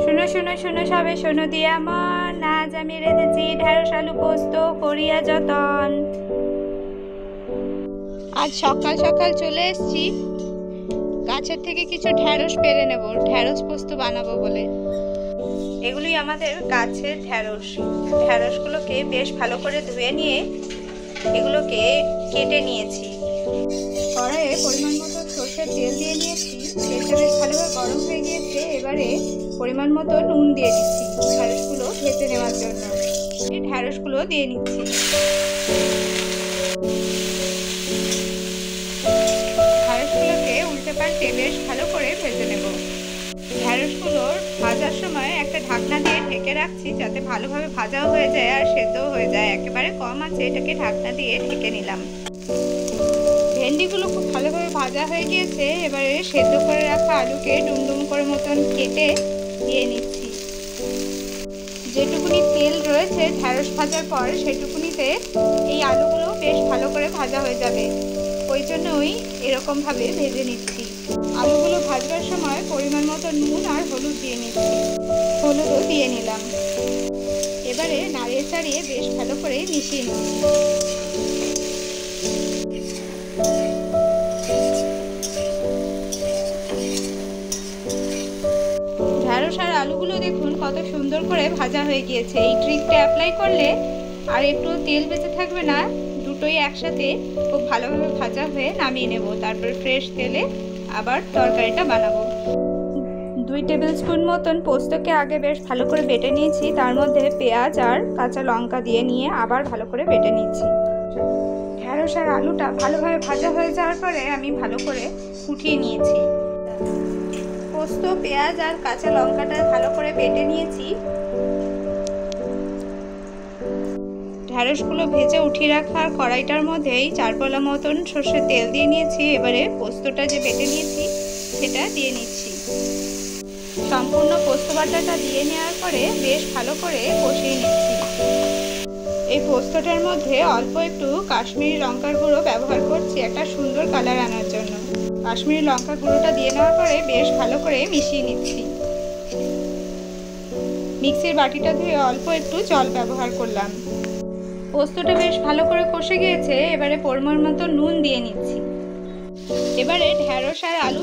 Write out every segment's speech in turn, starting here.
শোনো শোনো শোনো সবে শোনো দিয়া মন, আজ আমি রেঁধেছি ঢেঁড়স আলু পোস্ত করিয়া যতন। আজ সকাল সকাল চলে এসেছি, গাছের থেকে কিছু ঢেঁড়স পেড়ে নেব, ঢেঁড়স পোস্ত বানাবো বলে। এগুলি আমাদের গাছের ঢেঁড়স। ঢেঁড়সগুলোকে বেশ ভালো করে ধুয়ে নিয়ে এগুলোকে কেটে নিয়েছি। কড়াইয়ে পরিমাণ মতো সর্ষের তেল দিয়ে নিয়েছি, তেলটা বেশ ভালোভাবে গরম হয়ে গিয়েছে। এবারে পরিমাণ মতো নুন দিয়ে দিচ্ছি ঢেঁড়সগুলো ভেজে নেওয়ার জন্য। এই ঢেঁড়সগুলো দিয়ে নিচ্ছি। ঢেঁড়সগুলোকে উল্টে পাল্টে বেশ ভালো করে ভেজে নেব। ঢেঁড়সগুলোর ভাজার সময় একটা ঢাকনা দিয়ে ঢেকে রাখছি, যাতে ভালোভাবে ভাজাও হয়ে যায় আর সেদ্ধও হয়ে যায়। একেবারে কম আছে এটাকে ঢাকনা দিয়ে ঢেকে নিলাম। ভেন্ডিগুলো খুব ভালোভাবে ভাজা হয়ে গিয়েছে। এবারে সেদ্ধ করে রাখা আলুকে ডুমডুম করে মতন কেটে দিয়ে নিচ্ছি। যেটুকুনি তেল রয়েছে ঢেঁড়স ভাজার পর সেটুকুনিতে এই আলুগুলো বেশ ভালো করে ভাজা হয়ে যাবে, ওই জন্যই এরকমভাবে ভেজে নিচ্ছি। আলুগুলো ভাজবার সময় পরিমাণ মতো নুন আর হলুদ দিয়ে নিচ্ছি। হলুদও দিয়ে নিলাম। এবারে নাড়িয়ে চাড়িয়ে বেশ ভালো করে মিশিয়ে নিচ্ছি। ঢেঁড়স আর আলুগুলো দেখুন কত সুন্দর করে ভাজা হয়ে গিয়েছে। এই ট্রিকটা অ্যাপ্লাই করলে আর একটু তেল বেঁচে থাকবে না, দুটোই একসাথে খুব ভালোভাবে ভাজা হয়ে নামিয়ে নেব। তারপর ফ্রেশ তেলে আবার তরকারিটা বানাবো। 2 টেবিল স্পুন মতন পোস্তকে আগে বেশ ভালো করে বেটে নিয়েছি, তার মধ্যে পেঁয়াজ আর কাঁচা লঙ্কা দিয়ে নিয়ে আবার ভালো করে বেটে নিচ্ছি। ঢেঁড়স আর আলুটা ভালোভাবে ভাজা হয়ে যাওয়ার পরে আমি ভালো করে ফুটিয়ে নিয়েছি। পোস্ত, পেঁয়াজ আর কাঁচা লঙ্কাটা ভালো করে বেটে নিয়েছি। ঢেঁড়সগুলো ভেজে উঠিয়ে রাখা কড়াইটার মধ্যেই 4 পলা মতন সর্ষের তেল দিয়ে নিয়েছি। এবারে পোস্তটা যে বেটে নিয়েছি সেটা দিয়ে নিচ্ছি। সম্পূর্ণ পোস্ত বাটাটা দিয়ে নেওয়ার পরে বেশ ভালো করে কষিয়ে নিচ্ছি। এই পোস্তটার মধ্যে অল্প একটু কাশ্মীরি লঙ্কার গুঁড়ো ব্যবহার করছি, একটা সুন্দর কালার আনার জন্য। কাশ্মীরি লঙ্কা গুঁড়োটা দিয়ে নেওয়ার পরে বেশ ভালো করে মিশিয়ে নিচ্ছি। মিক্সির বাটিটা ধুয়ে অল্প একটু জল ব্যবহার করলাম। পোস্তটা বেশ ভালো করে কষে গিয়েছে। এবারে পরিমাণ মতো নুন দিয়ে নিচ্ছি। এবারে ঢেঁড়স আর আলু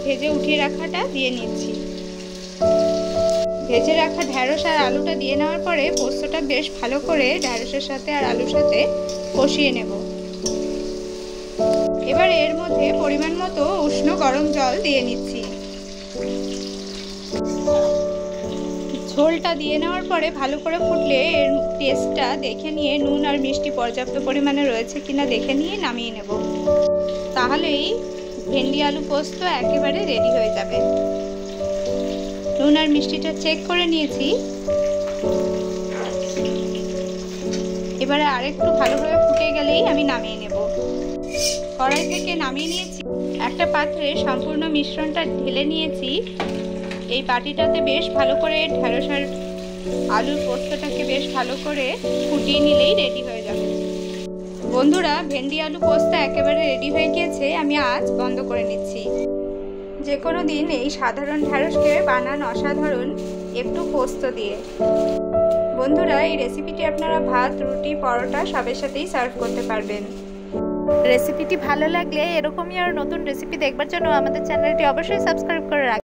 ভেজে উঠিয়ে রাখাটা দিয়ে নিচ্ছি। ভেজে রাখা ঢেঁড়স আর আলুটা দিয়ে নেওয়ার পরে পোস্তটা বেশ ভালো করে ঢেঁড়সের সাথে আর আলুর সাথে কষিয়ে নেব। এবার এর মধ্যে পরিমাণ মতো উষ্ণ গরম জল দিয়ে নিচ্ছি। ঝোলটা দিয়ে নেওয়ার পরে ভালো করে ফুটলে এর টেস্টটা দেখে নিয়ে নুন আর মিষ্টি পর্যাপ্ত পরিমাণে রয়েছে কিনা দেখে নিয়ে নামিয়ে নেব। তাহলেই ভেন্ডি আলু পোস্ত একেবারে রেডি হয়ে যাবে। নুন আর মিষ্টিটা চেক করে নিয়েছি। এবারে আরেকটু ভালোভাবে ফুটে গেলেই আমি নামিয়ে নেব। কড়াই থেকে নামিয়ে নিয়েছি। একটা পাত্রে সম্পূর্ণ মিশ্রণটা ঢেলে নিয়েছি। এই বাটিটাতে বেশ ভালো করে ঢেঁড়স আর আলুর পোস্তটাকে বেশ ভালো করে ফুটিয়ে নিলেই রেডি হয়ে যাবে। বন্ধুরা, ভেন্ডি আলু পোস্ত একেবারে রেডি হয়ে গিয়েছে। আমি আজ বন্ধ করে নিচ্ছি। যে কোনো দিন এই সাধারণ ঢেঁড়সকে বানান অসাধারণ একটু পোস্ত দিয়ে। বন্ধুরা, এই রেসিপিটি আপনারা ভাত, রুটি, পরোটা সবের সাথেই সার্ভ করতে পারবেন। রেসিপিটি ভালো লাগলে এরকমই আরও নতুন রেসিপি দেখবার জন্য আমাদের চ্যানেলটি অবশ্যই সাবস্ক্রাইব করে রাখবেন।